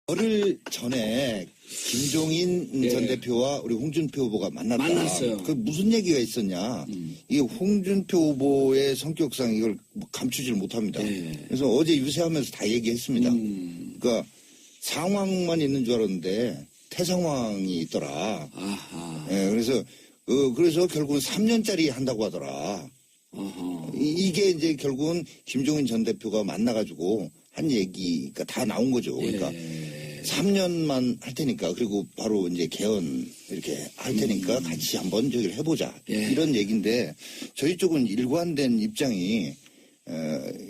열흘 전에 김종인 전 대표와 우리 홍준표 후보가 만났어요. 그 무슨 얘기가 있었냐. 이게 홍준표 후보의 성격상 이걸 감추질 못합니다. 그래서 어제 유세하면서 다 얘기했습니다. 그러니까 상황만 있는 줄 알았는데 태상황이 있더라. 아하. 그래서 결국은 3년짜리 한다고 하더라. 이게 이제 결국은 김종인 전 대표가 만나가지고 한 얘기가 다 나온 거죠. 그러니까 3년만 할 테니까 그리고 바로 이제 개헌 이렇게 할 테니까 같이 한번 저기를 해보자. 이런 얘기인데 저희 쪽은 일관된 입장이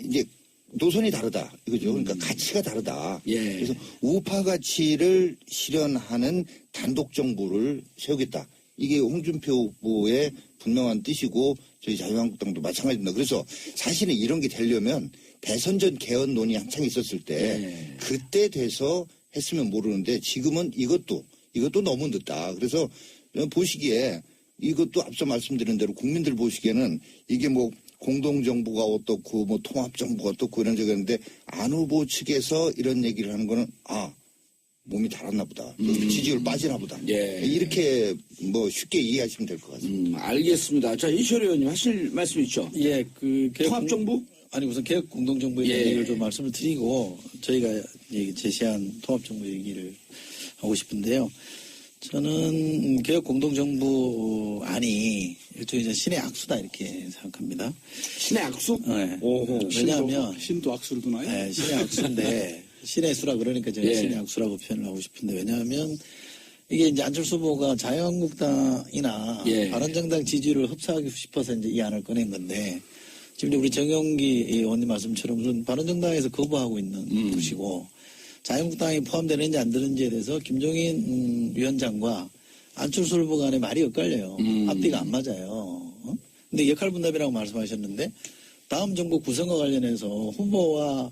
이제 노선이 다르다 이거죠. 그러니까 가치가 다르다. 그래서 우파 가치를 실현하는 단독 정부를 세우겠다. 이게 홍준표 후보의 분명한 뜻이고 저희 자유한국당도 마찬가지입니다. 그래서 사실은 이런 게 되려면 대선 전 개헌 논의 한창 있었을 때 그때 돼서 했으면 모르는데 지금은 이것도 너무 늦다. 그래서 보시기에 이것도 앞서 말씀드린 대로 국민들 보시기에는 이게 뭐 공동정부가 어떻고 뭐 통합정부가 어떻고 이런 적이 있는데 안 후보 측에서 이런 얘기를 하는 거는 몸이 달았나 보다. 지지율 빠지나 보다. 이렇게 뭐 쉽게 이해하시면 될 것 같습니다. 알겠습니다. 자, 이철 의원님 하실 말씀 있죠? 예, 통합정부? 아니, 우선 개혁 공동정부에 대한 얘기를 좀 말씀을 드리고 저희가 제시한 통합정부 얘기를 하고 싶은데요. 저는 개혁 공동정부 안이 일종의 신의 악수다 이렇게 생각합니다. 신의 악수? 네. 오호. 왜냐하면 신도 악수를 두나요? 네, 신의 악수인데 신의 수라 그러니까 제가 신의 악수라고 표현을 하고 싶은데 왜냐하면 이게 이제 안철수 후보가 자유한국당이나 바른정당 지지를 흡수하고 싶어서 이제 이 안을 꺼낸 건데 지금 우리 정영기 의원님 말씀처럼 우선 바른정당에서 거부하고 있는 것이고 자유한국당이 포함되는지 안 되는지에 대해서 김종인 위원장과 안철수 후보 간에 말이 엇갈려요. 앞뒤가 안 맞아요. 근데 역할분담이라고 말씀하셨는데 다음 정부 구성과 관련해서 후보와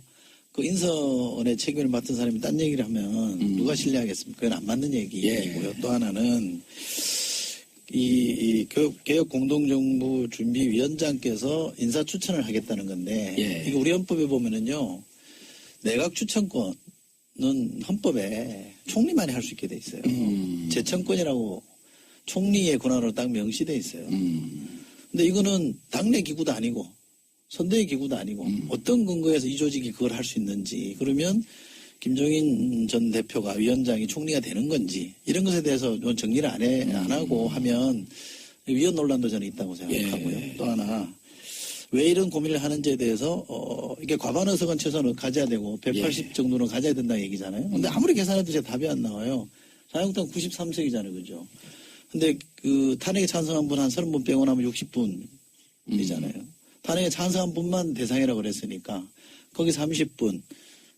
그 인선의 책임을 맡은 사람이 딴 얘기를 하면 누가 신뢰하겠습니까? 그건 안 맞는 얘기고요. 또 하나는 이 개혁 공동정부 준비위원장께서 인사 추천을 하겠다는 건데 이거 우리 헌법에 보면은요 내각 추천권은 헌법에 총리만이 할 수 있게 돼 있어요. 재청권이라고 총리의 권한으로 딱 명시돼 있어요. 근데 이거는 당내 기구도 아니고 선대의 기구도 아니고 어떤 근거에서 이 조직이 그걸 할 수 있는지 그러면 김종인 전 대표가 위원장이 총리가 되는 건지 이런 것에 대해서 정리를 안 하고 하면 위헌 논란도 저는 있다고 생각하고요. 또 하나 왜 이런 고민을 하는지에 대해서 이게 과반 의석은 최소한 가져야 되고 180 정도는 가져야 된다는 얘기잖아요. 근데 아무리 계산해도 제 답이 안 나와요. 자유한국당 93석이잖아요. 그죠? 근데 그 탄핵에 찬성한 분 한 30분 빼고 나면 60분이잖아요. 탄핵에 찬성한 분만 대상이라고 그랬으니까 거기 30분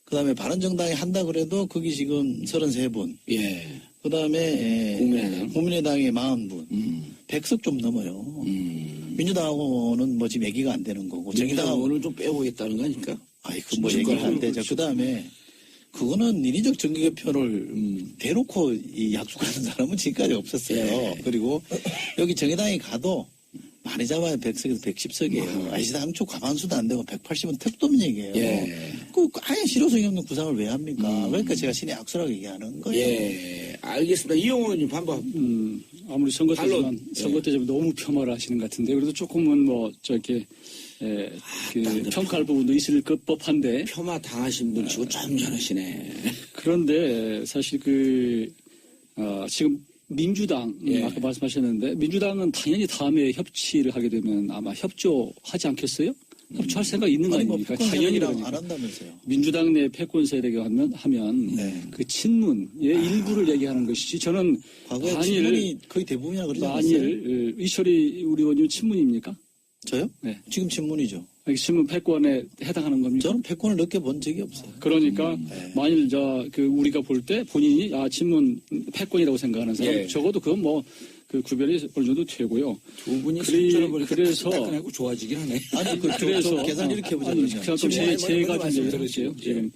그다음에 바른정당이 한다 그래도 거기 지금 33분. 그다음에 국민의당이 40분. 100석 좀 넘어요. 민주당하고는 뭐 지금 얘기가 안 되는 거고. 정의당하고는 좀 빼보겠다는 거니까. 그 뭐 얘기가 안 되죠. 그다음에 그거는 인위적 정계 개편을 대놓고 약속하는 사람은 지금까지 없었어요. 그리고 여기 정의당이 가도 많이 잡아야 100석에서 110석이에요. 아시다 당초 과반수도 안 되고 180은 택도면 얘기예요. 그 아예 실효성이 없는 구상을 왜 합니까? 그러니까 제가 신의 악수라고 얘기하는 거예요. 알겠습니다. 이용호 의원님 반박. 아무리 선거 때지만 선거 때 좀 너무 폄하를 하시는 것 같은데 그래도 조금은 뭐 저렇게 평가할 부분도 있을 것 법한데 폄하 당하신 분 치고 좀 잘하시네. 그런데 사실 지금 민주당 아까 말씀하셨는데 민주당은 당연히 다음에 협치를 하게 되면 아마 협조하지 않겠어요? 협조할 생각이 있는 거 아닙니까? 당연히 안 한다면서요. 민주당 내 패권 세력이 하면 그 친문의 일부를 얘기하는 것이지 저는 과거에 친문이 거의 대부분이라 그러지 않았어요? 이철이 우리 의원님 친문입니까? 저요? 네. 지금 친문이죠. 친문 패권에 해당하는 겁니까? 저는 패권을 느껴본 적이 없어요. 그러니까 만일 우리가 볼 때 본인이 친문 패권이라고 생각하는 사람 적어도 그건 뭐 그 구별이 어느 정도 되고요. 두 분이 그래서 따끈하고 좋아지긴 하네. 아니 그래서 계산 이렇게 해보자. 제가 좀 들었어요. 지금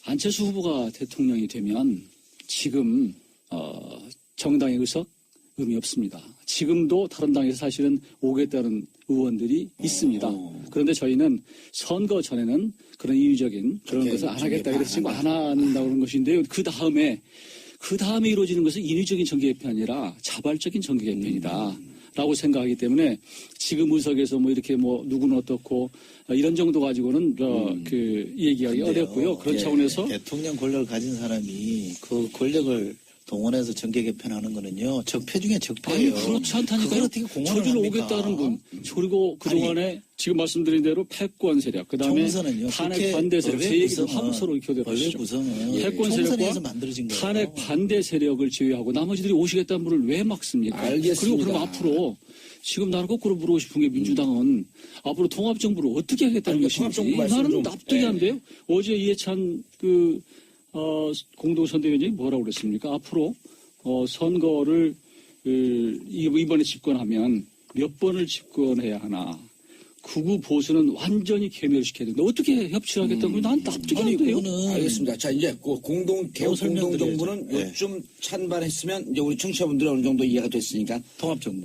안철수 후보가 대통령이 되면 지금 정당의 의석 의미 없습니다. 지금도 다른 당에서 사실은 오겠다는 의원들이 있습니다. 그런데 저희는 선거 전에는 그런 인위적인 그런 것을 안 하겠다 그래서 지금 안 한다고 그런 것인데요. 그 다음에 이루어지는 것은 인위적인 정계 개편이 아니라 자발적인 정계 개편이다. 라고 생각하기 때문에 지금 의석에서 뭐 이렇게 뭐 누구는 어떻고 이런 정도 가지고는 그 얘기하기 어렵고요. 그런 차원에서 대통령 권력을 가진 사람이 그 권력을 동원해서 정계 개편하는 거는요. 적폐 중에 적폐예요. 아니 그렇지 않다니까요. 그걸 어떻게 공헌을 저기로 합니까? 오겠다는 분. 그리고 그동안에 지금 말씀드린 대로 패권 세력, 그다음에 총선은요. 탄핵 반대 세력, 제 얘기도 하고 서로 교대를 의회 하시죠. 구성은 패권 총선에서 세력과 만들어진 거예요. 탄핵 반대 세력을 제외하고 나머지들이 오시겠다는 분을 왜 막습니까? 알겠습니다. 그리고 그럼 앞으로 지금 나는 거꾸로 물어보고 싶은 게 민주당은 앞으로 통합정부를 어떻게 하겠다는 것인지 통합정부 말씀 나는 좀, 납득이 안 돼요. 어제 이해찬 공동선대위원장이 뭐라고 그랬습니까? 앞으로 선거를 이번에 집권하면 몇 번을 집권해야 하나. 극우 보수는 완전히 괴멸시켜야 된다. 어떻게 협치를 하겠다고 난 납득이 안 돼요. 알겠습니다. 자, 이제 그 공동정부는 네. 요즘 찬반했으면 이제 우리 청취자분들이 어느 정도 이해가 됐으니까 통합정부.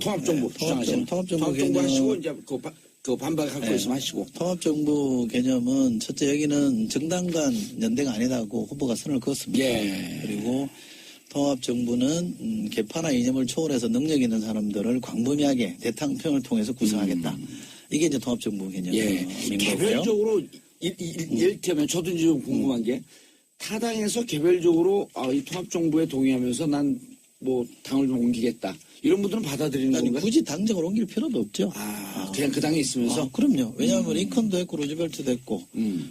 주장하시는 통합정부 하시고 개념. 이제 그 반박할 거 있으면 하시고. 통합정부 개념은 첫째 여기는 정당 간 연대가 아니다고 후보가 선을 그었습니다. 예. 그리고 통합정부는 개파나 이념을 초월해서 능력 있는 사람들을 광범위하게 대탕평을 통해서 구성하겠다. 이게 이제 통합정부 개념인 거고요. 개별적으로 이를테면 저도 이제 좀 궁금한 게 타당에서 개별적으로 이 통합정부에 동의하면서 난 뭐 당을 좀 옮기겠다. 이런 분들은 받아들이는 아니, 건가요? 굳이 당적을 옮길 필요도 없죠. 그냥 그 당에 있으면서? 그럼요. 왜냐하면 링컨도 했고 루즈벨트도 했고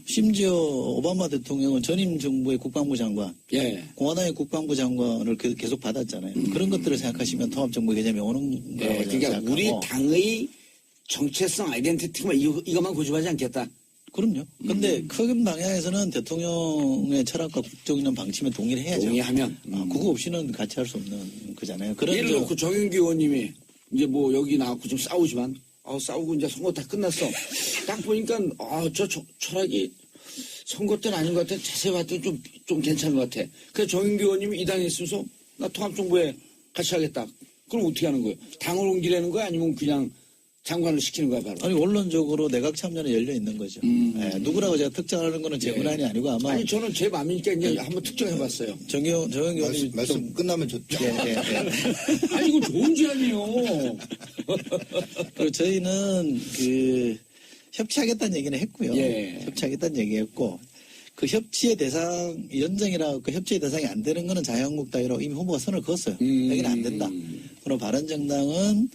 심지어 오바마 대통령은 전임 정부의 국방부 장관, 예. 공화당의 국방부 장관을 계속 받았잖아요. 그런 것들을 생각하시면 통합정부 개념이 오는 거라고 네, 그러니까 생각하고. 우리 당의 정체성 아이덴티티만 이것만 고집하지 않겠다. 그럼요. 근데 큰 방향에서는 대통령의 철학과 국정 있는 방침에 동의를 해야죠. 동의하면. 그거 없이는 같이 할 수 없는 거잖아요. 그런 예를 들어 정영기 의원님이 이제 뭐 여기 나왔고 좀 싸우지만 싸우고 이제 선거 다 끝났어. 딱 보니까 저 철학이 선거 때는 아닌 것 같아. 자세히 봤더니 좀 괜찮은 것 같아. 그래서 정영기 의원님이 이 당에 있으면서 나 통합정부에 같이 하겠다. 그럼 어떻게 하는 거예요? 당을 옮기려는 거야? 아니면 그냥 장관을 시키는 거야, 바로? 아니, 원론적으로 내각 참여는 열려 있는 거죠. 누구라고 제가 특정하는 거는 제 권한이 아니고 아마. 아니, 저는 제 마음이니까 이제 한번 특정해봤어요. 정영 의원님. 말씀 끝나면 좋죠. 아니, 이거 좋은 제안이에요. 그리고 저희는 협치하겠다는 얘기는 했고요. 예. 협치하겠다는 얘기했고, 그 협치의 대상, 연정이라 그 협치의 대상이 안 되는 거는 자유한국당이라고 이미 후보가 선을 그었어요. 여기는 안 된다. 그리고 바른정당은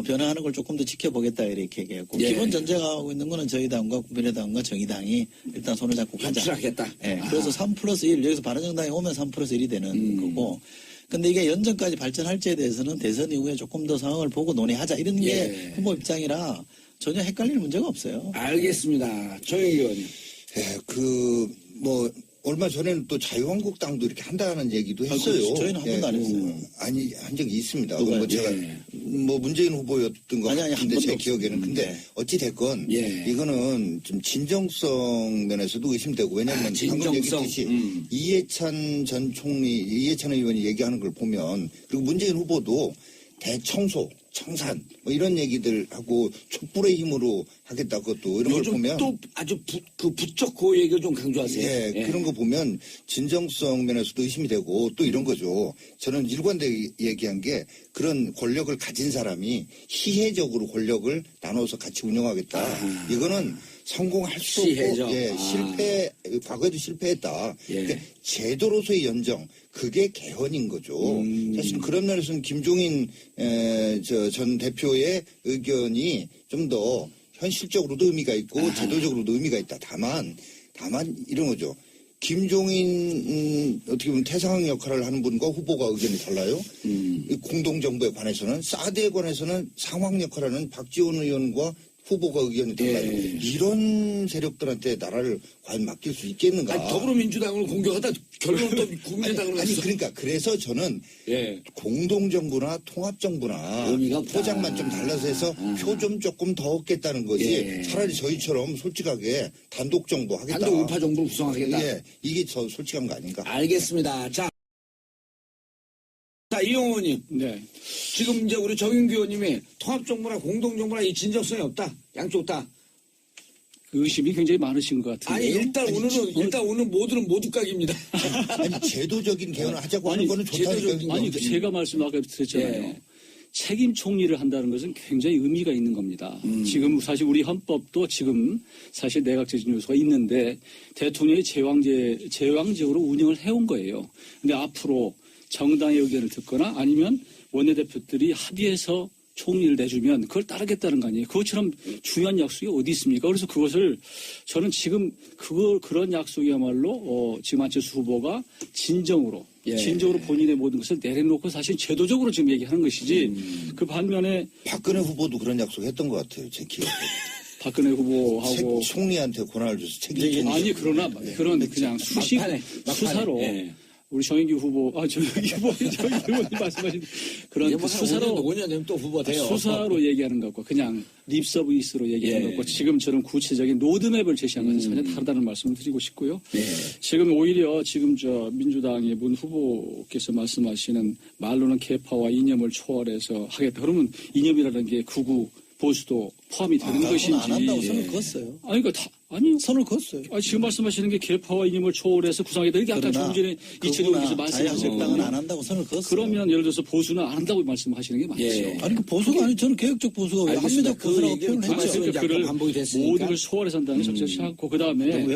변화하는 걸 조금 더 지켜보겠다 이렇게 얘기했고 예. 기본 전제가 하고 있는 거는 저희 당과 국민의당과 정의당이 일단 손을 잡고 가자. 협치하겠다. 예. 그래서 3+1 여기서 바른정당이 오면 3+1이 되는 거고. 근데 이게 연정까지 발전할지에 대해서는 대선 이후에 조금 더 상황을 보고 논의하자 이런 게 후보 입장이라 전혀 헷갈릴 문제가 없어요. 알겠습니다. 정영기 의원님. 얼마 전에는 또 자유한국당도 이렇게 한다는 얘기도 했어요. 저희는 한 번도 안 했어요. 아니, 한 적이 있습니다. 누가요? 제가 문재인 후보였던 것 아니, 같은데 한 제 번도 기억에는. 근데 어찌됐건 이거는 좀 진정성 면에서도 의심되고 왜냐하면 방금 진정성. 얘기했듯이 이해찬 전 총리, 이해찬 의원이 얘기하는 걸 보면 그리고 문재인 후보도 대청소, 청산 뭐 이런 얘기들하고 촛불의 힘으로 하겠다 그것도 이런 걸 보면 또 아주 부쩍 그 얘기를 좀 강조하세요. 예, 그런 거 보면 진정성 면에서도 의심이 되고 또 이런 거죠. 저는 일관되게 얘기한 게 그런 권력을 가진 사람이 희해적으로 권력을 나눠서 같이 운영하겠다. 이거는 성공할 수 없고 과거에도 실패했다. 그러니까 제도로서의 연정 그게 개헌인 거죠. 사실 그런 면에서는 김종인 전 대표의 의견이 좀 더 현실적으로도 의미가 있고 제도적으로도 의미가 있다. 다만 이런 거죠. 김종인 어떻게 보면 태상황 역할을 하는 분과 후보가 의견이 달라요. 공동정부에 관해서는 사드에 관해서는 상황 역할을 하는 박지원 의원과 후보가 의견이 달라요. 이런 세력들한테 나라를 과연 맡길 수 있겠는가? 아니, 더불어민주당을 공격하다 결국은 또 국민의당으로 갔어. 그러니까 그래서 저는 공동정부나 통합정부나 포장만 좀 달라서 해서 표 좀 조금 더 얻겠다는 거지. 차라리 저희처럼 솔직하게 단독정부 하겠다. 단독 우파 정부를 구성하겠다. 이게 더 솔직한 거 아닌가? 알겠습니다. 자. 자, 이용호 의원님. 네. 지금 이제 우리 정윤규 의원님이 통합정부나 공동정부나 이 진정성이 없다. 양쪽 다. 의심이 굉장히 많으신 것 같은데. 아니, 일단 오늘 모두는 모두각입니다. 아니, 제도적인 개헌을 하자고 하는 거는 좋다니까. 아니, 제가 말씀 아까 드렸잖아요. 예. 책임 총리를 한다는 것은 굉장히 의미가 있는 겁니다. 지금 사실 우리 헌법도 지금 사실 내각 재진 요소가 있는데 대통령이 제왕적으로 운영을 해온 거예요. 근데 앞으로 정당의 의견을 듣거나 아니면 원내대표들이 합의해서 총리를 내주면 그걸 따르겠다는 거 아니에요. 그것처럼 중요한 약속이 어디 있습니까? 그래서 그것을 저는 지금 그런 약속이야말로 지금 안철수 후보가 진정으로 본인의 모든 것을 내려놓고 사실 제도적으로 지금 얘기하는 것이지 그 반면에 박근혜 후보도 그런 약속 했던 것 같아요. 제 기억에. 박근혜 후보하고 총리한테 권한을 줘서 책임 아니 그러나 그런 그냥 수사로 예. 우리 정인규 후보, 정인규 후보님 말씀하신 그런 그 수사로 5년 되면 또 후보 돼요. 수사로 얘기하는 것과 그냥 립서비스로 얘기하는 것과 지금처럼 구체적인 로드맵을 제시한 것은 전혀 다르다는 말씀을 드리고 싶고요. 지금 오히려 지금 민주당의 문 후보께서 말씀하시는 말로는 계파와 이념을 초월해서 하겠다. 그러면 이념이라는 게 극우 보수도 포함이 되는 것인지. 안 한다고 선을 그었어요. 아니, 그러니까 아니요. 선을 그었어요. 지금 말씀하시는 게 계파와 이념을 초월해서 구성하겠다. 이게 아까 조금 전에 이채동께서 말씀하셨거든요. 자유한국당은 안 한다고 선을 그었어요. 그러면 예를 들어서 보수는 안 한다고 말씀하시는 게 맞죠. 아니 그 보수가 아니 저는 개혁적 보수가 왜 합리적 보수라고 표현을 했죠. 그러니까 그를 반복이 됐으니까. 모든 걸 소화해서 한다는 적절치 않고 그다음에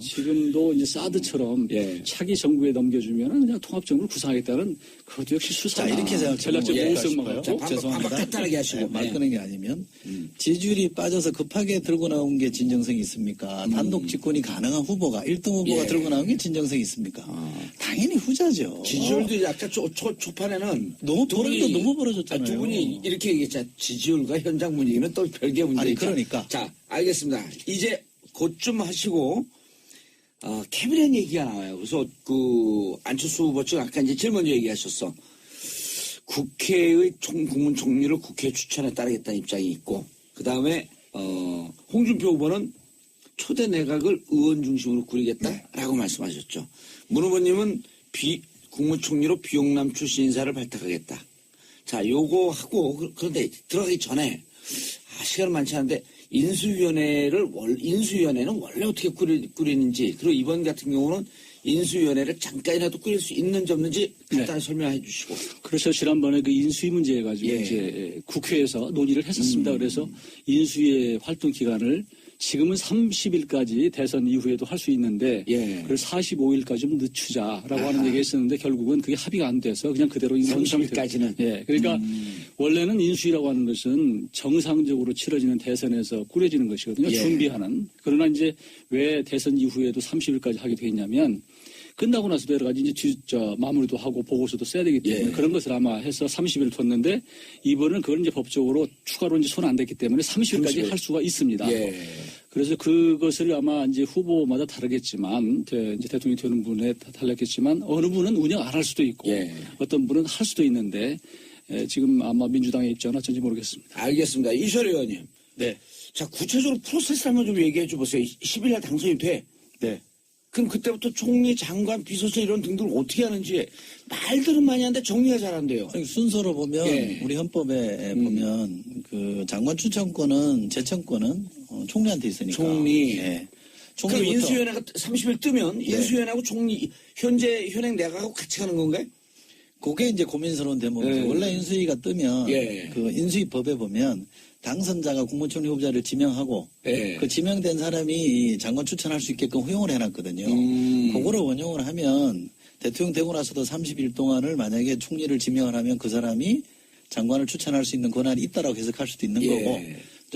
지금도 이제 사드처럼 차기 정부에 넘겨주면 그냥 통합정부를 구성하겠다는 그것도 역시 수사. 자 이렇게 생각하면 전략적 모호성만 갖고 죄송합니다. 간단하게 하시고 말 끄는 게 아니면 지지율이 빠져서 급하게 들고 나온 게 진정성이 있습니까? 단독 집권이 가능한 후보가 1등 후보가 들고 나온 게 진정성이 있습니까? 당연히 후자죠. 지지율도 약간 초판에는 너무 벌어졌잖아요. 두 분이 이렇게 얘기했잖아요. 지지율과 현장 분위기는 또 별개 문제죠. 아니 그러니까. 자, 알겠습니다. 이제 곧좀 하시고 캐비넷 얘기가 나와요. 그래서 안철수 후보 측 아까 이제 제일 먼저 얘기하셨어. 국회의 국무총리를 국회 추천에 따르겠다는 입장이 있고 그 다음에 홍준표 후보는 초대 내각을 의원 중심으로 꾸리겠다라고 말씀하셨죠. 문 후보님은 국무총리로 비용남 출신 인사를 발탁하겠다. 자, 요거 하고 그런데 들어가기 전에 시간은 많지 않은데 인수위원회는 원래 어떻게 꾸리는지 그리고 이번 같은 경우는 인수위원회를 잠깐이라도 꾸릴 수 있는지 없는지 간단히 설명해 주시고. 그래서 지난번에 그 인수위 문제 가지고 이제 국회에서 논의를 했었습니다. 그래서 인수위의 활동 기간을 지금은 30일까지 대선 이후에도 할 수 있는데 그걸 45일까지 좀 늦추자라고 하는 얘기가 있었는데 결국은 그게 합의가 안 돼서 그냥 그대로 30일까지는. 그러니까 원래는 인수위라고 하는 것은 정상적으로 치러지는 대선에서 꾸려지는 것이거든요. 준비하는. 그러나 이제 왜 대선 이후에도 30일까지 하게 되겠냐면 끝나고 나서도 여러 가지 이제 마무리도 하고 보고서도 써야 되기 때문에 그런 것을 아마 해서 30일을 뒀는데 이번은 그걸 이제 법적으로 추가로 이제 손 안 댔기 때문에 30일까지 할 수가 있습니다. 그래서 그것을 아마 이제 후보마다 다르겠지만 이제 대통령이 되는 분에 달랐겠지만 어느 분은 운영 안 할 수도 있고 어떤 분은 할 수도 있는데 지금 아마 민주당의 입장은 어쩐지 모르겠습니다. 알겠습니다. 이철 의원님. 네. 자, 구체적으로 프로세스 한번 좀 얘기해 줘 보세요. 10일 날 당선이 돼. 네. 그럼 그때부터 총리, 장관, 비서실 이런 등등을 어떻게 하는지 말들은 많이 하는데 정리가 잘 안 돼요. 순서로 보면 우리 헌법에 보면 그 장관 추천권은 재청권은 총리한테 있으니까. 총리. 그럼 총리부터. 인수위원회가 30일 뜨면 인수위원회하고 총리 현재 현행 내각하고 같이 가는 건가요? 그게 이제 고민스러운 대목이죠. 원래 인수위가 뜨면 그 인수위법에 보면 당선자가 국무총리 후보자를 지명하고 그 지명된 사람이 장관 추천할 수 있게끔 허용을 해놨거든요. 그거를 원용을 하면 대통령 되고 나서도 30일 동안을 만약에 총리를 지명을 하면 그 사람이 장관을 추천할 수 있는 권한이 있다라고 해석할 수도 있는 거고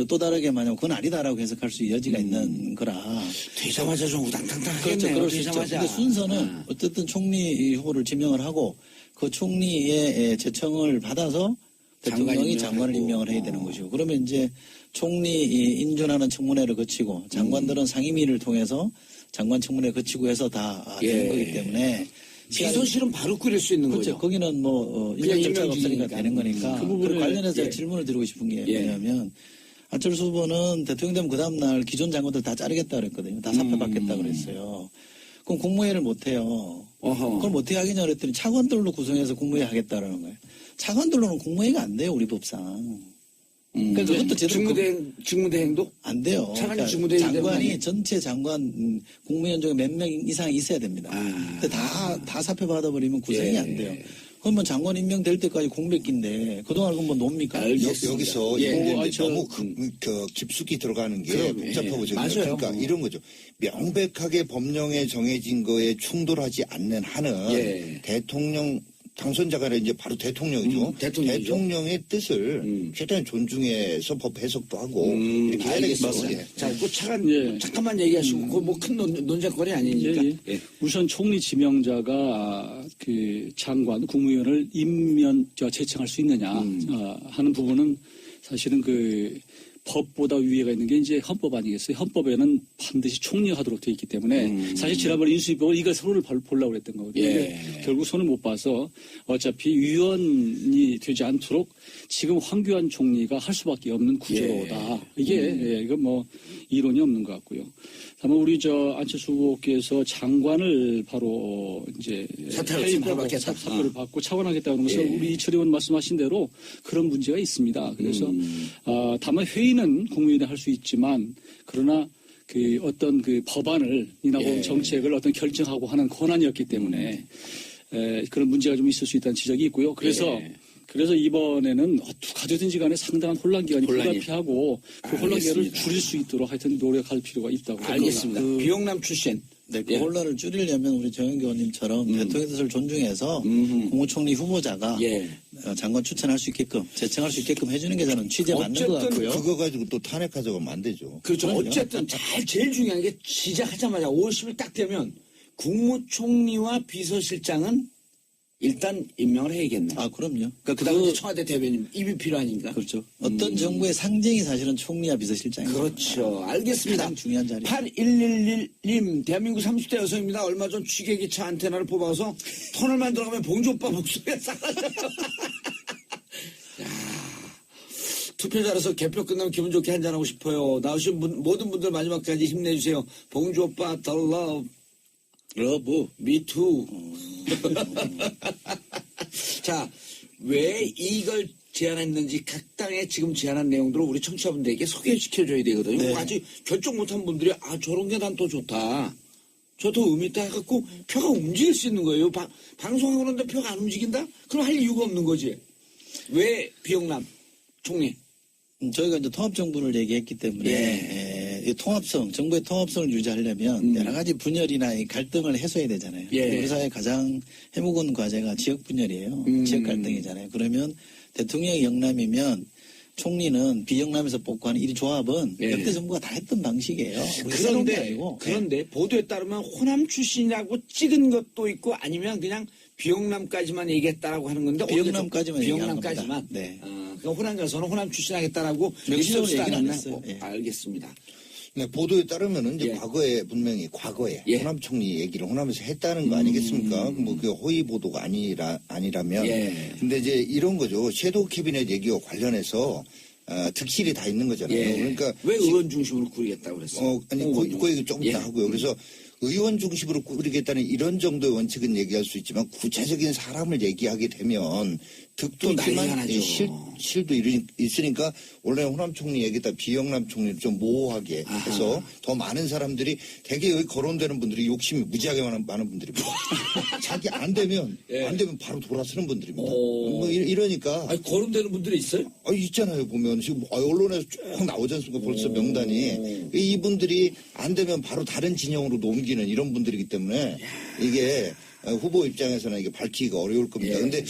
또 다르게 만약 그건 아니다라고 해석할 수 여지가 있는 거라. 되자마자 좀 우당탕탕 하겠네요. 그럴 수 있죠. 근데 순서는 어쨌든 총리 후보를 지명을 하고 그 총리의 제청을 받아서 대통령이 장관을 임명을 해야 되는 것이고 그러면 이제 총리 인준하는 청문회를 거치고 장관들은 상임위를 통해서 장관 청문회 거치고 해서 다 되는 거기 때문에 비서실은 바로 꾸릴 수 있는 그렇죠. 거죠. 거기는 뭐 인정 절차가 없으니까 되는 거니까. 그 부분에 관련해서 제가 질문을 드리고 싶은 게 뭐냐면 안철수 후보는 대통령 되면 그 다음날 기존 장관들 다 자르겠다 그랬거든요. 다 사표받겠다 그랬어요. 그럼 국무회의를 못 해요. 그걸 못 하게 하겠냐 그랬더니 차관들로 구성해서 국무회의 하겠다라는 거예요. 차관들로는 국무회의가 안 돼요, 우리 법상. 그러니까 그것도 제대로 직무대행도 안 돼요. 차관이 그러니까 직무대행이 장관이 전체 장관 국무위원 중에 몇 명 이상 있어야 됩니다. 근데 다 사표 받아버리면 구성이 안 돼요. 그러면 장관 임명될 때까지 공백기인데 그동안 그건 뭐 놉니까? 여기서 이게 너무 깊숙이 들어가는 게 복잡하고 맞아요. 그러니까 이런 거죠. 명백하게 법령에 정해진 거에 충돌하지 않는 한은 대통령 당선자가 이제 바로 대통령이죠. 대통령의 뜻을 최대한 존중해서 법 해석도 하고 이렇게 해야 되겠어요. 자, 그 잠깐만 얘기하시고 그 뭐 큰 논쟁거리 아니니까. 우선 총리 지명자가 그 장관 국무위원을 제청할 수 있느냐 하는 부분은 사실은 그 법보다 위에가 있는 게 이제 헌법 아니겠어요? 헌법에는 반드시 총리하도록 되어 있기 때문에 사실 지난번에 인수위법은 이걸 손을 보려고 그랬던 거거든요. 결국 손을 못 봐서 어차피 위원이 되지 않도록 지금 황교안 총리가 할 수밖에 없는 구조다. 이게 이건 뭐 이론이 없는 것 같고요. 다만 우리 안철수 후보께서 장관을 바로 이제 사표를 받고 차관하겠다는 것은 우리 이철 의원 말씀하신 대로 그런 문제가 있습니다. 그래서 다만 회의는 국무위원회 할 수 있지만 그러나 그 어떤 그 법안을 이나 정책을 어떤 결정하고 하는 권한이었기 때문에 그런 문제가 좀 있을 수 있다는 지적이 있고요. 그래서 이번에는 누가 되든지 간에 상당한 혼란 기간이 불가피하고 그 혼란 기간을 줄일 수 있도록 하여튼 노력할 필요가 있다고 알겠습니다. 비영남 출신. 네, 그 혼란을 줄이려면 우리 정영기 의원님처럼 대통령의 뜻을 존중해서 국무총리 후보자가 장관 추천할 수 있게끔 제청할 수 있게끔 해주는 게 저는 취지에 맞는 것 같고요. 그거 가지고 또 탄핵하자고 안 되죠. 그렇죠. 어쨌든 제일 중요한 게 시작하자마자 5월 10일 딱 되면 국무총리와 비서실장은 일단 임명을 해야겠네. 그럼요. 그다음에 청와대 대변인 입이 필요하니까. 그렇죠. 어떤 정부의 상징이 사실은 총리와 비서실장이에요. 그렇죠. 알겠습니다. 가장 중요한 자리. 8111님, 대한민국 30대 여성입니다. 얼마 전 취객기차 안테나를 뽑아서 터널만 들어가면 봉주 오빠 목소리가 사라져요. 투표 잘해서 개표 끝나면 기분 좋게 한잔하고 싶어요. 나오신 모든 분들 마지막까지 힘내주세요. 봉주 오빠, 더 러브, 미투. 자, 왜 이걸 제안했는지 각 당에 지금 제안한 내용들을 우리 청취자분들에게 소개시켜줘야 되거든요. 아직 결정 못한 분들이 저런 게 난 더 좋다. 저 더 의미 있다 해갖고 표가 움직일 수 있는 거예요. 방송하고 그러는데 표가 안 움직인다? 그럼 할 이유가 없는 거지. 왜 비영남 총리? 저희가 이제 통합정부를 얘기했기 때문에 이 정부의 통합성을 유지하려면 여러 가지 분열이나 이 갈등을 해소해야 되잖아요. 우리 사회 가장 해묵은 과제가 지역 분열이에요. 지역 갈등이잖아요. 그러면 대통령이 영남이면 총리는 비영남에서 뽑고 하는 이 조합은 역대 정부가 다 했던 방식이에요. 그런데 보도에 따르면 호남 출신이라고 찍은 것도 있고 아니면 그냥 비영남까지만 얘기했다라고 하는 건데 비영남까지만 비영남까지만. 그러니까 호남 가서는 호남 출신 하겠다라고 명시적으로 얘기는 안 했어요. 알겠습니다. 네, 보도에 따르면은 이제 과거에 호남 총리 얘기를 호남에서 했다는 거 아니겠습니까? 뭐 그 허위 보도가 아니라면. 근데 이제 이런 거죠. 섀도우 캐비넷 얘기와 관련해서 득실이 다 있는 거잖아요. 그러니까 왜 의원 중심으로 꾸리겠다고 그랬어요? 그 얘기 조금 더 하고요. 그래서 의원 중심으로 꾸리겠다는 이런 정도의 원칙은 얘기할 수 있지만 구체적인 사람을 얘기하게 되면 득도 있지만 실도 있으니까 원래 호남 총리 얘기다 비영남 총리를 좀 모호하게 해서 더 많은 사람들이 되게 여기 거론되는 분들이 욕심이 무지하게 많은 분들입니다. 자기 안 되면 바로 돌아서는 분들입니다. 뭐 이러니까 거론되는 분들이 있어요? 있잖아요. 보면 지금 언론에서 쭉 나오지 않습니까? 벌써 명단이. 이분들이 안 되면 바로 다른 진영으로 옮기는 이런 분들이기 때문에 이게 후보 입장에서는 이게 밝히기가 어려울 겁니다. 그런데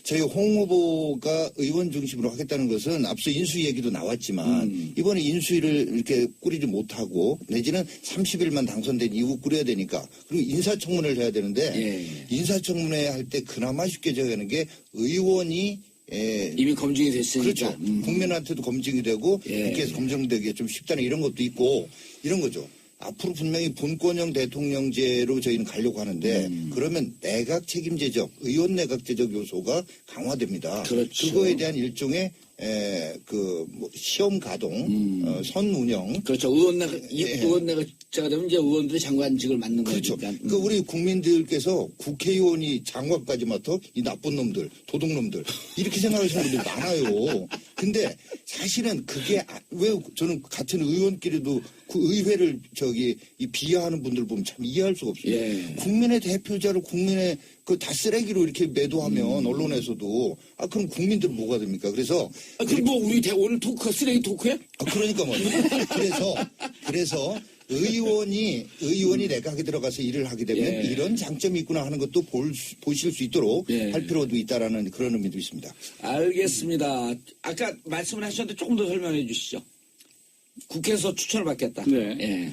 저희 홍 후보가 의원 중심으로 하겠다는 것은 앞서 인수위 얘기도 나왔지만 이번에 인수위를 이렇게 꾸리지 못하고 내지는 30일만 당선된 이후 꾸려야 되니까 그리고 인사청문회를 해야 되는데 인사청문회 할 때 그나마 쉽게 정하는 게 의원이 이미 검증이 됐으니까. 그렇죠. 국민한테도 검증이 되고 국회에서 검증되기가 좀 쉽다는 이런 것도 있고 이런 거죠. 앞으로 분명히 분권형 대통령제로 저희는 가려고 하는데 그러면 내각 책임제적, 의원 내각제적 요소가 강화됩니다. 그렇죠. 그거에 대한 일종의 뭐 시험 가동, 선 운영. 그렇죠. 의원내가 되면 이제 의원들이 장관직을 맡는 그렇죠. 거니까. 그 우리 국민들께서 국회의원이 장관까지 맡아 이 나쁜 놈들, 도둑놈들 이렇게 생각하시는 분들 많아요. 근데 사실은 그게 왜 저는 같은 의원끼리도 그 의회를 이 비하하는 분들 보면 참 이해할 수가 없습니다. 예. 국민의 대표자를 국민의 그 다 쓰레기로 이렇게 매도하면 언론에서도 그럼 국민들 뭐가 됩니까? 그래서 그럼 뭐 우리 오늘 토크가 쓰레기 토크야? 그러니까 말이에요. 그래서 의원이 내각에 들어가서 일을 하게 되면 이런 장점이 있구나 하는 것도 보실 수 있도록 할 필요도 있다라는 그런 의미도 있습니다. 알겠습니다. 아까 말씀을 하셨는데 조금 더 설명해 주시죠. 국회에서 추천을 받겠다. 네. 예.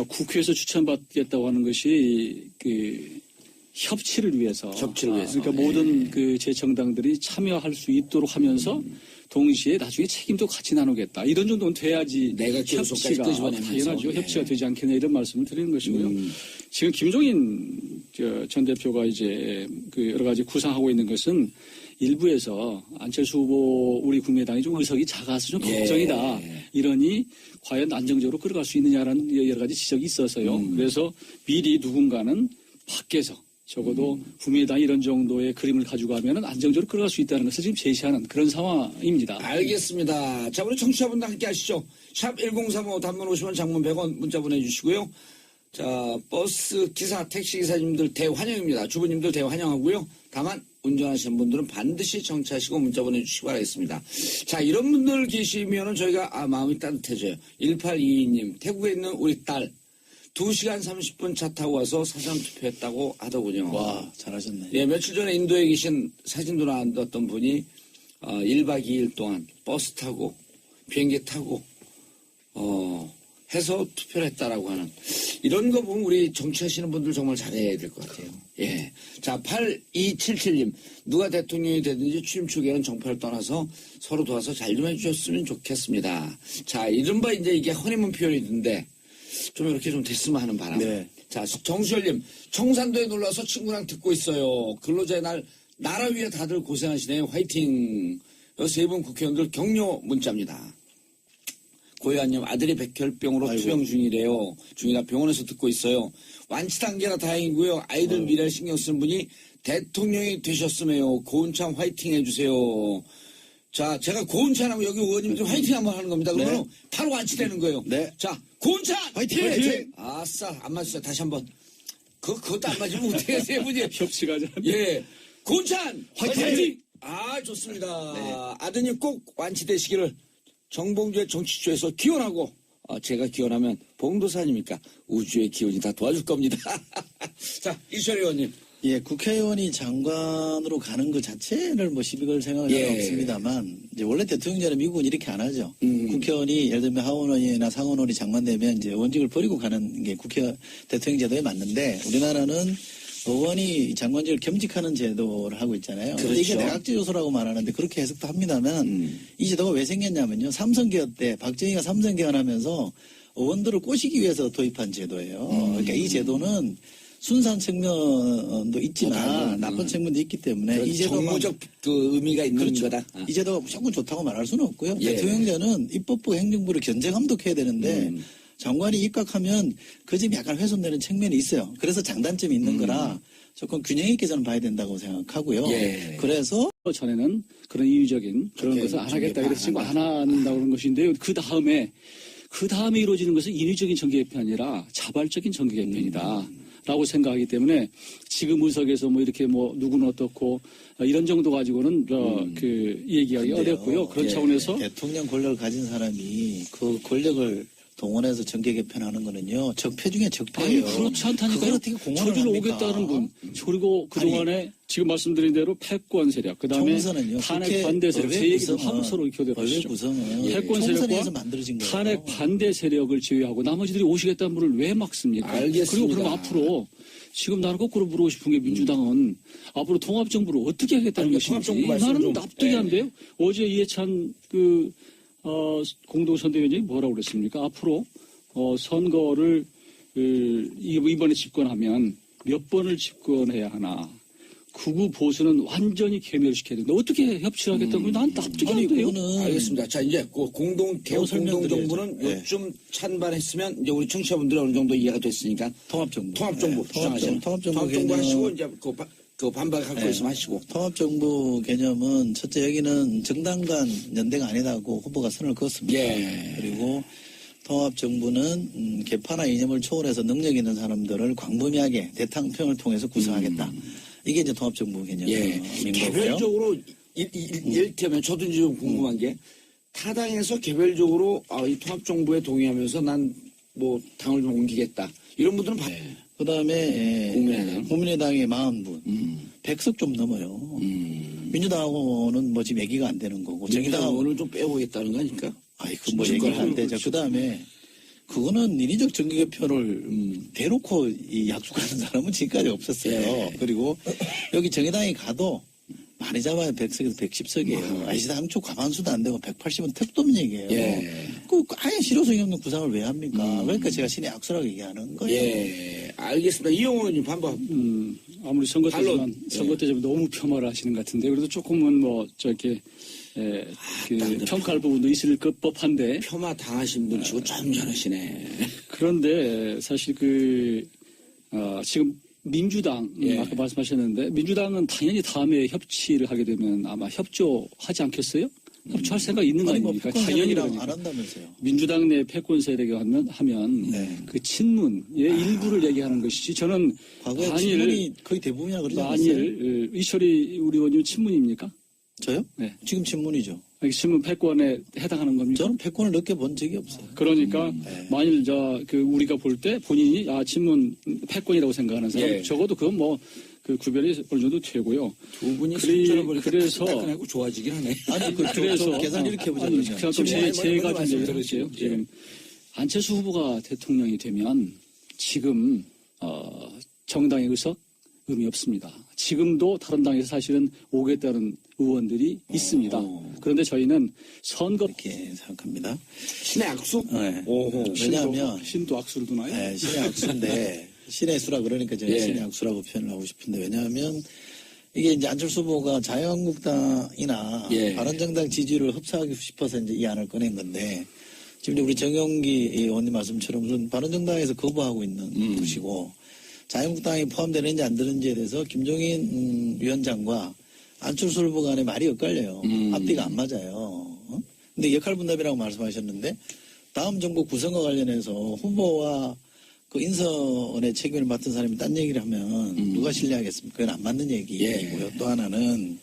국회에서 추천받겠다고 하는 것이 협치를 위해서. 그러니까 모든 그 재정당들이 참여할 수 있도록 하면서 동시에 나중에 책임도 같이 나누겠다. 이런 정도는 돼야지 협치가 당연하죠. 협치가 되지 않겠냐 이런 말씀을 드리는 것이고요. 지금 김종인 전 대표가 이제 여러 가지 구상하고 있는 것은 일부에서 안철수 후보 우리 국민의당이 좀 의석이 작아서 좀 걱정이다. 이러니 과연 안정적으로 끌어갈 수 있느냐라는 여러 가지 지적이 있어서요. 그래서 미리 누군가는 밖에서 적어도 국민의당이 이런 정도의 그림을 가지고 가면 안정적으로 끌어갈 수 있다는 것을 지금 제시하는 그런 상황입니다. 알겠습니다. 자, 우리 청취자분들 함께 하시죠. 샵 1035 단문 50원 장문 100원 문자 보내주시고요. 자, 버스 기사, 택시 기사님들 대환영입니다. 주부님들 대환영하고요. 다만 운전하시는 분들은 반드시 정차하시고 문자 보내주시기 바라겠습니다. 자, 이런 분들 계시면은 저희가 마음이 따뜻해져요. 1822님, 태국에 있는 우리 딸 2시간 30분 차 타고 와서 사전투표했다고 하더군요. 와, 잘하셨네. 예, 며칠 전에 인도에 계신 사진도 나왔던 분이 1박 2일 동안 버스 타고 비행기 타고 해서 투표를 했다라고 하는 이런 거 보면 우리 정치하시는 분들 정말 잘해야 될 것 같아요. 예. 자, 8277님. 누가 대통령이 되든지 취임 초기에는 정파를 떠나서 서로 도와서 잘 좀 해주셨으면 좋겠습니다. 자, 이른바 이제 이게 허니문 표현이던데 좀 이렇게 좀 됐으면 하는 바람. 네. 자, 정수열님. 청산도에 놀러와서 친구랑 듣고 있어요. 근로자의 날, 나라 위해 다들 고생하시네요. 화이팅. 세 분 국회의원들 격려 문자입니다. 고혜안님, 아들이 백혈병으로 투병 중이래요. 중이라 병원에서 듣고 있어요. 완치 단계라 다행이고요. 아이들 미래를 신경 쓰는 분이 대통령이 되셨으me요. 고은참 화이팅 해주세요. 자, 제가 고은찬하고 여기 의원님들 화이팅 한번 하는 겁니다. 그러면 바로 완치되는 거예요. 네. 자, 고은찬! 화이팅! 아싸, 안 맞았어요. 다시 한 번. 그것도 안 맞으면 어떻게 세 분이. 협치가 잘. 예. 고은찬! 화이팅! 좋습니다. 네. 아드님 꼭 완치되시기를 정봉주의 정치쇼에서 기원하고, 제가 기원하면 봉도사님이니까 우주의 기운이 다 도와줄 겁니다. 자, 이철 의원님. 예, 국회의원이 장관으로 가는 것 자체를 뭐 시비 걸 생각은 없습니다만, 이제 원래 대통령제는 미국은 이렇게 안 하죠. 국회의원이 예를 들면 하원의원이나 상원의원이 장관되면 이제 의원직을 버리고 가는 게 대통령제도에 맞는데, 우리나라는 의원이 장관직을 겸직하는 제도를 하고 있잖아요. 그런데 이게 내각제 요소라고 말하는데 그렇게 해석도 합니다만, 이 제도가 왜 생겼냐면요. 삼선개헌 때 박정희가 삼선개헌하면서 의원들을 꼬시기 위해서 도입한 제도예요. 그러니까 이 제도는 순수한 측면도 있지만 나쁜 측면도 있기 때문에 이 제도가 정무적 그 의미가 있는 거다. 이 제도가 무조건 좋다고 말할 수는 없고요. 대통령제는 입법부 행정부를 견제 감독해야 되는데 장관이 입각하면 그 점이 약간 훼손되는 측면이 있어요. 그래서 장단점이 있는 거라 조금 균형 있게 저는 봐야 된다고 생각하고요. 그래서 전에는 그런 인위적인 그런 것을 안 하겠다 그래서 지금 안 한다고 그런 것인데요. 그 다음에 이루어지는 것은 인위적인 정계 개편이 아니라 자발적인 정계 개편이다. 라고 생각하기 때문에 지금 의석에서 뭐 이렇게 뭐 누구는 어떻고 이런 정도 가지고는 그 얘기하기 어렵고요. 그런 차원에서 대통령 권력을 가진 사람이 그 권력을 동원해서 정계 개편하는 거는요. 적폐 중에 적폐예요. 아니 그렇지 않다니까요. 저리로 오겠다는 분. 그리고 그동안에 지금 말씀드린 대로 패권 세력, 그다음에 탄핵 반대 세력, 제 얘기도 하고 서로 교대를 하시죠. 패권 세력과 탄핵 반대 세력을 제외하고 나머지들이 오시겠다는 분을 왜 막습니까? 알겠습니다. 그리고 그럼 앞으로 지금 나는 거꾸로 물어보고 싶은 게 민주당은 앞으로 통합정부를 어떻게 하겠다는 것인지 나는 납득이 안 돼요. 어제 이해찬 공동선대위원장이 뭐라고 그랬습니까? 앞으로 선거를 이번에 집권하면 몇 번을 집권해야 하나. 극우 보수는 완전히 괴멸시켜야 된다. 어떻게 협치를 하겠다고? 난 납득이 안 돼요. 알겠습니다. 자, 이제 개혁 공동정부는 요즘 찬반했으면 이제 우리 청취자분들이 어느 정도 이해가 됐으니까 통합정부. 통합정부 주장하시는 통합정부 하시고 이제 그 반박 갖고 있으면 하시고. 통합정부 개념은 첫째 여기는 정당 간 연대가 아니다고 후보가 선을 그었습니다. 그리고 통합정부는 계파나 이념을 초월해서 능력 있는 사람들을 광범위하게 대탕평을 통해서 구성하겠다. 이게 이제 통합정부 개념인 거고요. 개별적으로 이를테면 저도 이제 좀 궁금한 게 타당에서 개별적으로 이 통합정부에 동의하면서 난 뭐 당을 좀 옮기겠다. 이런 분들은 그다음에 국민의당의 40분. 100석 좀 넘어요. 민주당하고는 뭐 지금 얘기가 안 되는 거고. 정의당하고는 좀 빼보겠다는 거 아닙니까? 그 뭐 얘기가 안 되죠. 그다음에 그거는 인위적 정기개표를 대놓고 약속하는 사람은 지금까지 없었어요. 그리고 여기 정의당이 가도 많이 잡아야 100석에서 110석이에요. 아시다 당초 과반수도 안 되고 180은 택도민얘기예요. 그 아예 실효성이 없는 구상을 왜 합니까? 그러니까 제가 신의 악수라고 얘기하는 거예요. 알겠습니다. 이영호 의원님 반박. 아무리 선거 때지만 너무 폄하를 하시는 것 같은데 그래도 조금은 뭐 저렇게 평가할 부분도 있을 법한데 폄하 당하신 분 치고 좀 잘하시네. 그런데 사실 지금 민주당 아까 말씀하셨는데 민주당은 당연히 다음에 협치를 하게 되면 아마 협조하지 않겠어요? 협조할 생각 있는 거 아닙니까? 당연히 안 한다면서요. 민주당 내 패권 세력이 하면 그 친문의 일부를 얘기하는 것이지 저는 과거에 친문이 거의 대부분이라 그러지 않았어요? 만일 이철이 우리 의원님 친문입니까? 저요? 네. 지금 친문이죠. 친문 패권에 해당하는 겁니까? 저는 패권을 느껴본 적이 없어요. 그러니까 만일 우리가 볼 때 본인이 친문 패권이라고 생각하는 사람 적어도 그건 뭐 그 구별이 어느 정도 되고요. 두 분이 그래서 따끈하고 좋아지긴 하네. 아니 그래서 계산 이렇게 해보자면 제가 좀 얘기를 할게요. 지금 안철수 후보가 대통령이 되면 지금 정당의 의석 의미 없습니다. 지금도 다른 당에서 사실은 오겠다는 의원들이 있습니다. 그런데 저희는 선거 이렇게 생각합니다. 신의 악수? 네. 왜냐하면 신도 악수를 두나요? 네, 신의 악수인데 신의 수라 그러니까 제가 신의 악수라고 표현을 하고 싶은데 왜냐하면 이게 이제 안철수 후보가 자유한국당이나 바른정당 지지율을 흡수하고 싶어서 이제 이 안을 꺼낸 건데 지금 우리 정영기 의원님 말씀처럼 바른정당에서 거부하고 있는 것이고 자유한국당이 포함되는지 안 되는지에 대해서 김종인 위원장과 안철수 후보 간에 말이 엇갈려요. 앞뒤가 안 맞아요. 근데 역할분담이라고 말씀하셨는데 다음 정부 구성과 관련해서 후보와 그 인선의 책임을 맡은 사람이 딴 얘기를 하면 누가 신뢰하겠습니까? 그건 안 맞는 얘기고요. 또 하나는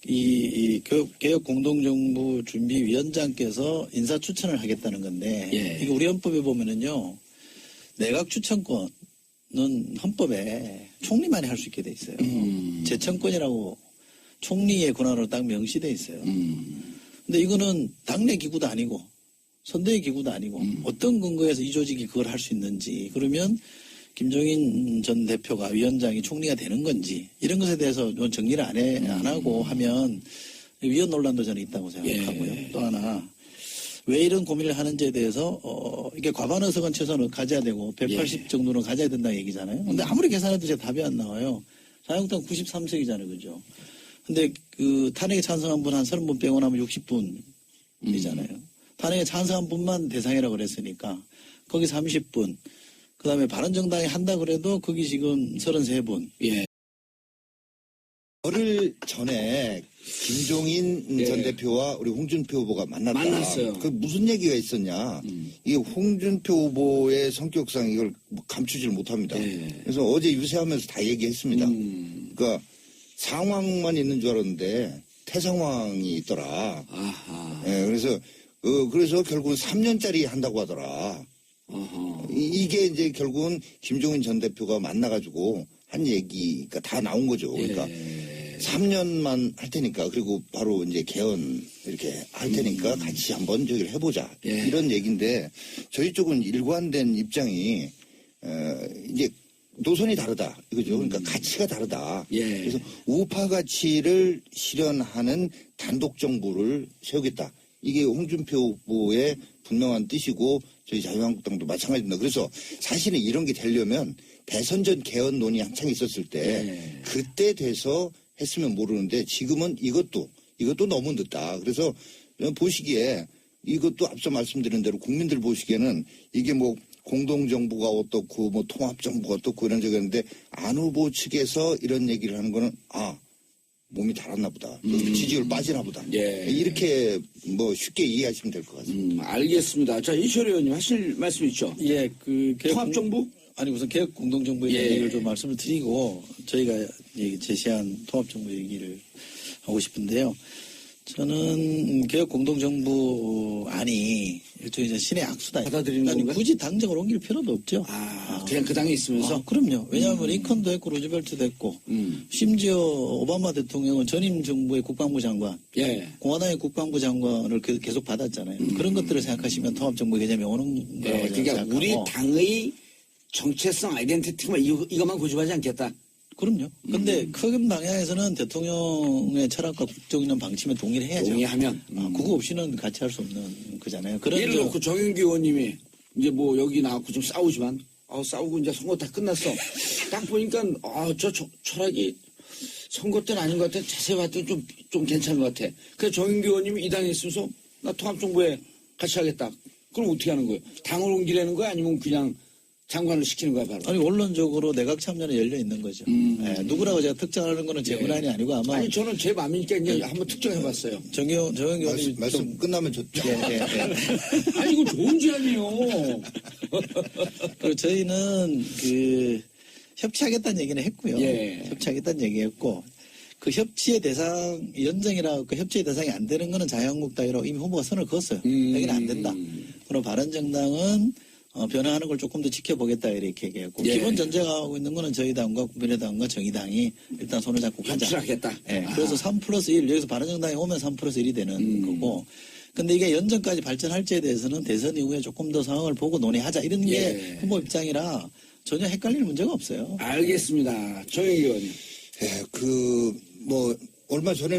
이 개혁 공동정부 준비위원장께서 인사 추천을 하겠다는 건데 이게 우리 헌법에 보면은요 내각 추천권은 헌법에 총리만이 할 수 있게 돼 있어요. 재청권이라고 총리의 권한으로 딱 명시돼 있어요. 근데 이거는 당내 기구도 아니고 선대의 기구도 아니고 어떤 근거에서 이 조직이 그걸 할 수 있는지 그러면 김종인 전 대표가 위원장이 총리가 되는 건지 이런 것에 대해서 정리를 안 하고 하면 위헌 논란도 저는 있다고 생각하고요. 또 하나 왜 이런 고민을 하는지에 대해서 이게 과반 의석은 최소한 가져야 되고 180 정도는 가져야 된다는 얘기잖아요. 근데 아무리 계산해도 제 답이 안 나와요. 자유한국당 93석이잖아요. 그죠? 근데 그 탄핵에 찬성한 분 한 30분 빼고 나면 60분이잖아요. 탄핵에 찬성한 분만 대상이라고 그랬으니까 거기 30분. 그다음에 바른정당이 한다 그래도 거기 지금 33분. 열흘 전에 김종인 전 대표와 우리 홍준표 후보가 만났어요. 그 무슨 얘기가 있었냐. 이 홍준표 후보의 성격상 이걸 감추질 못합니다. 그래서 어제 유세하면서 다 얘기했습니다. 그러니까 상황만 있는 줄 알았는데 태상황이 있더라. 그래서 결국은 3년짜리 한다고 하더라. 이게 이제 결국은 김종인 전 대표가 만나가지고 한 얘기가 다 나온 거죠. 그러니까 3년만 할 테니까 그리고 바로 이제 개헌 이렇게 할 테니까 같이 한번 저기를 해보자. 이런 얘기인데 저희 쪽은 일관된 입장이 이제 노선이 다르다. 이거죠. 그러니까 가치가 다르다. 그래서 우파 가치를 실현하는 단독 정부를 세우겠다. 이게 홍준표 후보의 분명한 뜻이고 저희 자유한국당도 마찬가지입니다. 그래서 사실은 이런 게 되려면 대선 전 개헌 논의 한창 있었을 때 네. 그때 돼서 했으면 모르는데 지금은 이것도 너무 늦다. 그래서 보시기에 이것도 앞서 말씀드린 대로 국민들 보시기에는 이게 뭐 공동정부가 어떻고 뭐 통합정부가 어떻고 이런 적이 있는데 안 후보 측에서 이런 얘기를 하는 거는 몸이 달았나 보다. 지지율 빠지나 보다. 예. 이렇게 뭐 쉽게 이해하시면 될 것 같습니다. 알겠습니다. 자, 이철희 의원님 하실 말씀 있죠? 예, 그 통합정부? 아니 우선 개혁 공동정부의 예. 얘기를 좀 말씀을 드리고 저희가 제시한 통합정부 얘기를 하고 싶은데요. 저는 개혁 공동정부 안이 일종의 신의 악수다. 받아들이는 아니, 건가요? 굳이 당정을 옮길 필요도 없죠. 그냥 그 당에 있으면서? 그럼요. 왜냐하면 링컨도 했고 루즈벨트도 했고 심지어 오바마 대통령은 전임 정부의 국방부 장관, 예. 공화당의 국방부 장관을 계속 받았잖아요. 그런 것들을 생각하시면 통합정부 개념이 오는 예, 거라고 그러니까 생각하고. 우리 당의 정체성 아이덴티티만 이것만 고집하지 않겠다. 그럼요. 근데 큰 방향에서는 대통령의 철학과 국정 운영 방침에 동의를 해야죠. 동의하면. 그거 없이는 같이 할 수 없는 거잖아요. 그런 예를 들어 정영기 의원님이 이제 뭐 여기 나와서 좀 싸우지만 싸우고 이제 선거 다 끝났어. 딱 보니까 저 철학이 선거 때는 아닌 것 같아. 자세히 봤더니 좀 괜찮은 것 같아. 그래서 정영기 의원님이 이 당에 있으면서 나 통합정부에 같이 하겠다. 그럼 어떻게 하는 거예요? 당을 옮기려는 거야? 아니면 그냥 장관을 시키는 거야, 바로? 아니, 원론적으로 내각 참여는 열려 있는 거죠. 예, 누구라고 제가 특정하는 거는 제 권한이 아니고 아마. 아니, 저는 제 마음이니까 이제 한번 특정해봤어요. 정영 의원님. 말씀 끝나면 좋죠. 예. 아니, 이거 좋은 제안이에요. 그리고 저희는 협치하겠다는 얘기는 했고요. 예. 협치하겠다는 얘기했고, 그 협치의 대상, 연정이라 그 협치의 대상이 안 되는 거는 자유한국당이라고 이미 후보가 선을 그었어요. 여기는 안 된다. 그럼 바른정당은 변화하는 걸 조금 더 지켜보겠다 이렇게 얘기했고 예. 기본 전제하고 있는 거는 저희 당과 국민의당과 정의당이 일단 손을 잡고 가자. 협치하겠다. 예. 그래서 3+1 여기서 바른정당이 오면 3+1이 되는 거고. 근데 이게 연정까지 발전할지에 대해서는 대선 이후에 조금 더 상황을 보고 논의하자 이런 게 예. 후보 입장이라 전혀 헷갈릴 문제가 없어요. 알겠습니다. 정영기 의원님. 얼마 전에